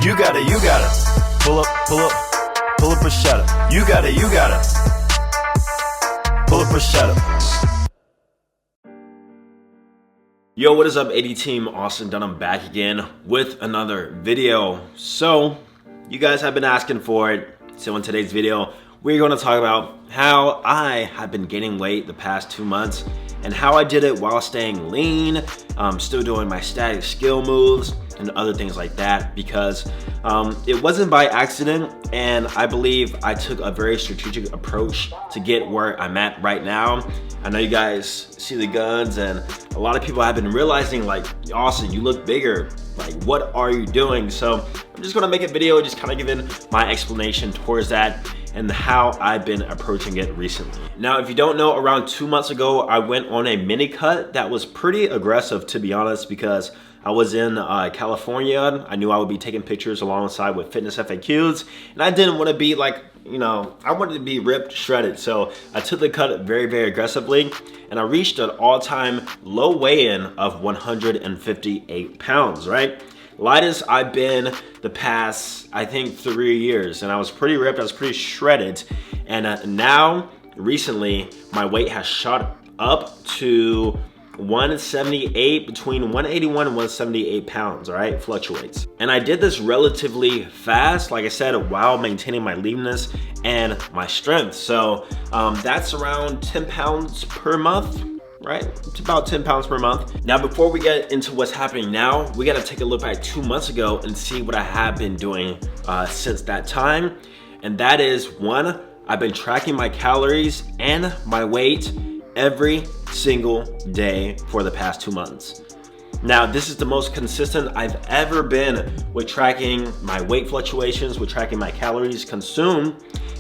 You got it, you got it. Pull up or shut up. You got it, you got it. Pull up or shut up. Yo, what is up, AD team? Austin Dunham back again with another video. So, you guys have been asking for it. So in today's video, we're going to talk about how I have been gaining weight the past 2 months and how I did it while staying lean, still doing my static skill moves and other things like that, because it wasn't by accident, and I believe I took a very strategic approach to get where I'm at right now. I know you guys see the guns, and a lot of people have been realizing, like, Austin, you look bigger. Like, what are you doing? So I'm just gonna make a video just kind of giving my explanation towards that and how I've been approaching it recently. Now, if you don't know, around 2 months ago, I went on a mini cut that was pretty aggressive, to be honest, because I was in California. I knew I would be taking pictures alongside with fitness FAQs, and I didn't want to be like, I wanted to be ripped, shredded. So I took the cut very, very aggressively, and I reached an all-time low weigh-in of 158 pounds, right? Lightest I've been the past, I think, 3 years, and I was pretty ripped, I was pretty shredded, and now, recently, my weight has shot up to 178, between 181 and 178 pounds, all right, fluctuates. And I did this relatively fast, like I said, while maintaining my leanness and my strength. So that's around 10 pounds per month, right? It's about 10 pounds per month. Now, before we get into what's happening now, we gotta take a look back 2 months ago and see what I have been doing since that time. And that is, one, I've been tracking my calories and my weight every single day for the past 2 months. Now, this is the most consistent I've ever been with tracking my weight fluctuations, with tracking my calories consumed.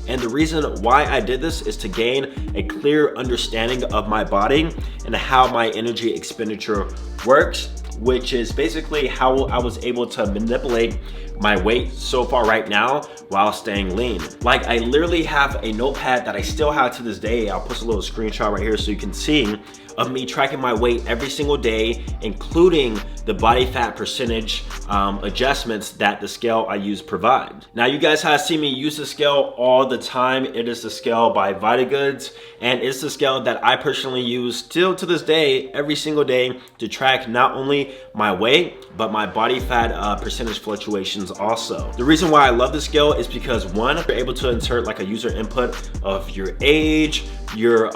And the reason why I did this is to gain a clear understanding of my body and how my energy expenditure works, which is basically how I was able to manipulate my weight so far right now while staying lean. Like, I literally have a notepad that I still have to this day. I'll post a little screenshot right here so you can see, of me tracking my weight every single day, including the body fat percentage adjustments that the scale I use provide. Now, you guys have seen me use the scale all the time. It is the scale by VitaGoods, and it's the scale that I personally use still to this day, every single day, to track not only my weight, but my body fat percentage fluctuations also. The reason why I love the scale is because, one, you're able to insert like a user input of your age, your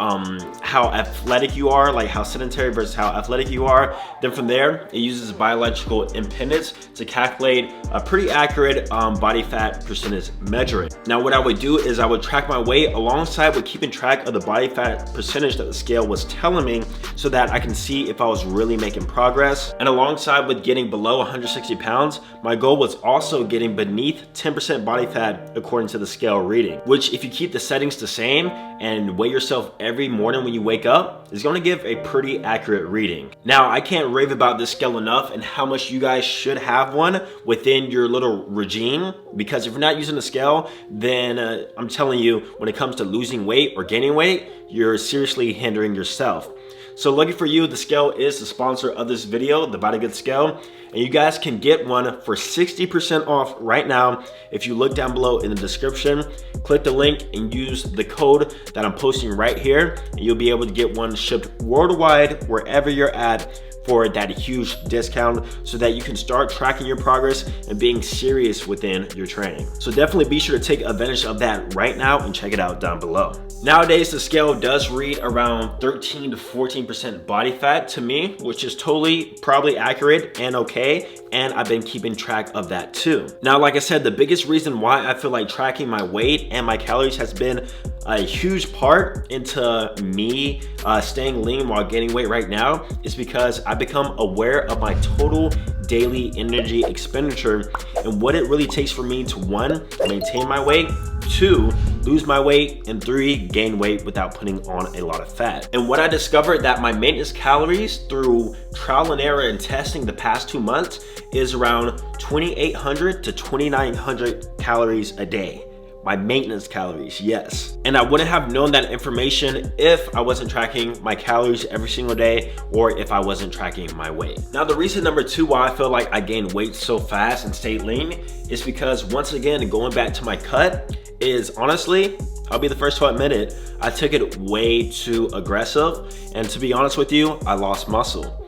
how athletic you are, like how sedentary versus how athletic you are. Then from there, it uses biological impedance to calculate a pretty accurate body fat percentage measuring. Now, what I would do is I would track my weight alongside with keeping track of the body fat percentage that the scale was telling me, so that I can see if I was really making progress. And alongside with getting below 160 pounds, my goal was also getting beneath 10% body fat according to the scale reading, which, if you keep the settings the same and weigh yourself every morning when you wake up, is going to give a pretty accurate reading. Now, I can't rave about this scale enough and how much you guys should have one within your little regime, because if you're not using the scale, then I'm telling you, when it comes to losing weight or gaining weight, you're seriously hindering yourself. So lucky for you, the scale is the sponsor of this video, the VitaGoods scale, and you guys can get one for 60% off right now. If you look down below in the description, click the link and use the code that I'm posting right here, and you'll be able to get one shipped worldwide wherever you're at for that huge discount, so that you can start tracking your progress and being serious within your training. So definitely be sure to take advantage of that right now and check it out down below. Nowadays, the scale does read around 13 to 14% body fat to me, which is totally probably accurate and okay, and I've been keeping track of that too. Now, like I said, the biggest reason why I feel like tracking my weight and my calories has been a huge part into me staying lean while gaining weight right now is because I've become aware of my total daily energy expenditure and what it really takes for me to, one, maintain my weight, two, lose my weight, and three, gain weight without putting on a lot of fat. And what I discovered that my maintenance calories through trial and error and testing the past 2 months is around 2,800 to 2,900 calories a day. my maintenance calories, yes. And I wouldn't have known that information if I wasn't tracking my calories every single day or if I wasn't tracking my weight. Now, the reason number 2 why I feel like I gained weight so fast and stayed lean is because, once again, going back to my cut, is honestly, I'll be the first to admit it, I took it way too aggressive. And to be honest with you, I lost muscle.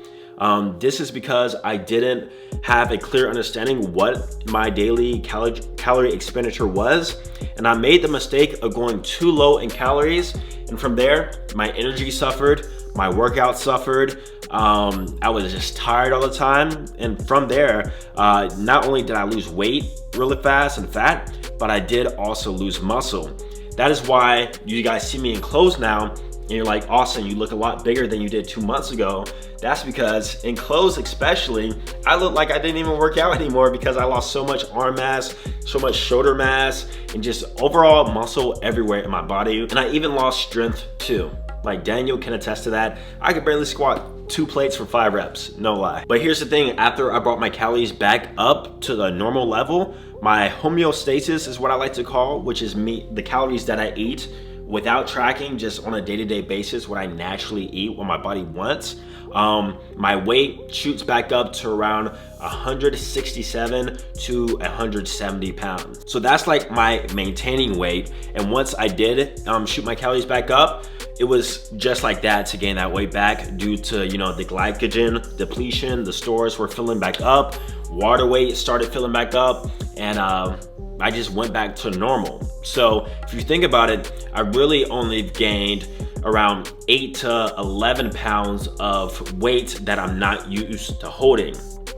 This is because I didn't have a clear understanding what my daily calorie expenditure was, and I made the mistake of going too low in calories, and from there my energy suffered, my workout suffered, I was just tired all the time, and from there not only did I lose weight really fast and fat, but I did also lose muscle. That is why you guys see me in clothes now and you're like, Austin, you look a lot bigger than you did 2 months ago. That's because in clothes especially, I look like I didn't even work out anymore because I lost so much arm mass, so much shoulder mass, and just overall muscle everywhere in my body. And I even lost strength too. Like Daniel can attest to that. I could barely squat 2 plates for 5 reps, no lie. But here's the thing, after I brought my calories back up to the normal level, my homeostasis is what I like to call, which is the calories that I eat without tracking, just on a day-to-day basis, what I naturally eat, what my body wants. My weight shoots back up to around 167 to 170 pounds. So that's like my maintaining weight. And once I did shoot my calories back up, it was just like that to gain that weight back due to, you know, the glycogen depletion. The stores were filling back up, water weight started filling back up, and I just went back to normal. So if you think about it, I really only gained around 8 to 11 pounds of weight that I'm not used to holding,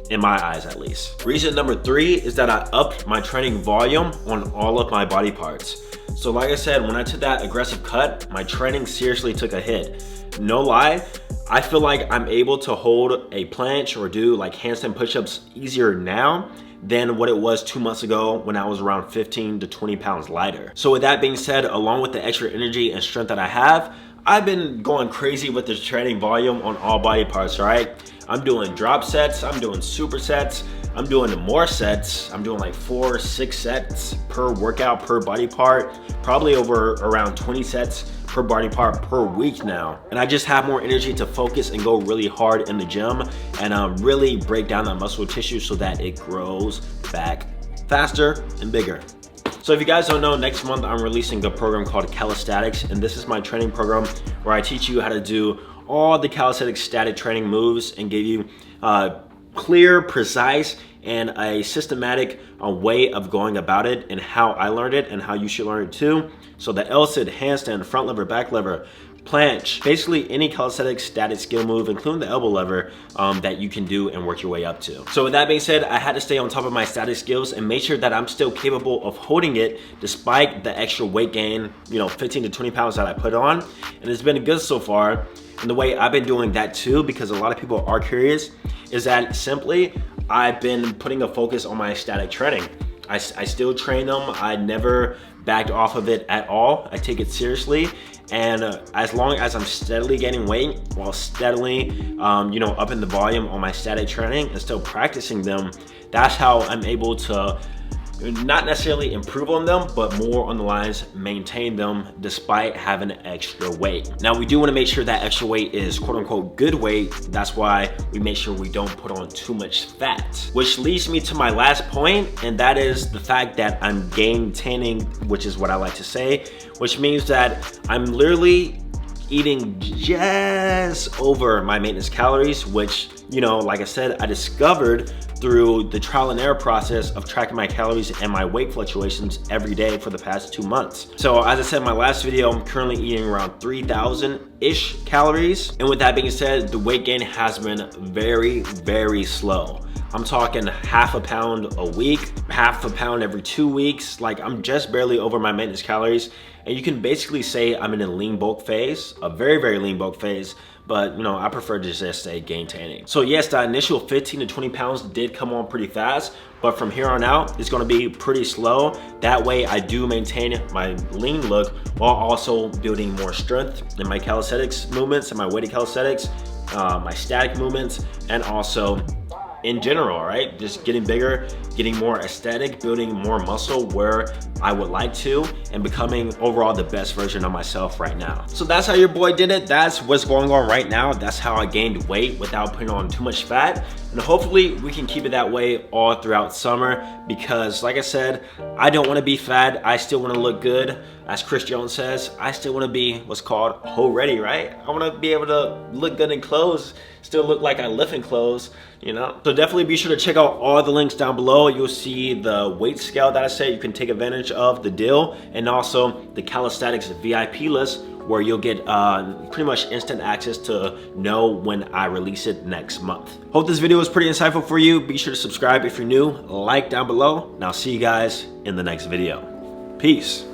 in my eyes at least. Reason number 3 is that I upped my training volume on all of my body parts. So like I said, when I took that aggressive cut, my training seriously took a hit. No lie, I feel like I'm able to hold a planche or do like handstand push-ups easier now than what it was 2 months ago when I was around 15 to 20 pounds lighter. So with that being said, along with the extra energy and strength that I have, I've been going crazy with this training volume on all body parts, right? I'm doing drop sets, I'm doing supersets, I'm doing more sets. I'm doing like 4 or 6 sets per workout, per body part, probably over around 20 sets per body part per week now. And I just have more energy to focus and go really hard in the gym and really break down that muscle tissue so that it grows back faster and bigger. So if you guys don't know, next month I'm releasing a program called Calisthenics, and this is my training program where I teach you how to do all the calisthenics static training moves and give you clear, precise, and a systematic way of going about it, and how I learned it and how you should learn it too. So the L-sit, handstand, front lever, back lever, planche, basically any calisthenics static skill move, including the elbow lever, that you can do and work your way up to. So with that being said, I had to stay on top of my static skills and make sure that I'm still capable of holding it despite the extra weight gain, 15 to 20 pounds that I put on. And it's been good so far. And the way I've been doing that too, because a lot of people are curious, is that simply I've been putting a focus on my static training. I still train them. I never backed off of it at all. I take it seriously. And as long as I'm steadily gaining weight while steadily, upping the volume on my static training and still practicing them, that's how I'm able to not necessarily improve on them, but more on the lines maintain them despite having extra weight. Now, we do want to make sure that extra weight is quote unquote good weight. That's why we make sure we don't put on too much fat, which leads me to my last point, and that is the fact that I'm gain-taining, which is what I like to say, which means that I'm literally eating just over my maintenance calories, which, like I said, I discovered through the trial and error process of tracking my calories and my weight fluctuations every day for the past 2 months. So as I said in my last video, I'm currently eating around 3,000-ish calories. And with that being said, the weight gain has been very, very slow. I'm talking half a pound a week, half a pound every 2 weeks. Like, I'm just barely over my maintenance calories. And you can basically say I'm in a lean bulk phase, a very, very lean bulk phase. But I prefer to just say gain-taining. So yes, the initial 15 to 20 pounds did come on pretty fast, but from here on out, it's gonna be pretty slow. That way I do maintain my lean look while also building more strength in my calisthenics movements and my weighted calisthenics, my static movements, and also in general, right? Just getting bigger, getting more aesthetic, building more muscle where I would like to, and becoming overall the best version of myself right now. So that's how your boy did it. That's what's going on right now. That's how I gained weight without putting on too much fat. And hopefully we can keep it that way all throughout summer, because like I said, I don't want to be fat. I still want to look good. As Chris Jones says, I still want to be what's called hoe ready, right? I want to be able to look good in clothes, still look like I live in clothes, you know? So definitely be sure to check out all the links down below. You'll see the weight scale that I said you can take advantage of, the deal, and also the Calisthenics VIP list, where you'll get pretty much instant access to know when I release it next month. Hope this video was pretty insightful for you. Be sure to subscribe if you're new, like down below, and I'll see you guys in the next video. Peace.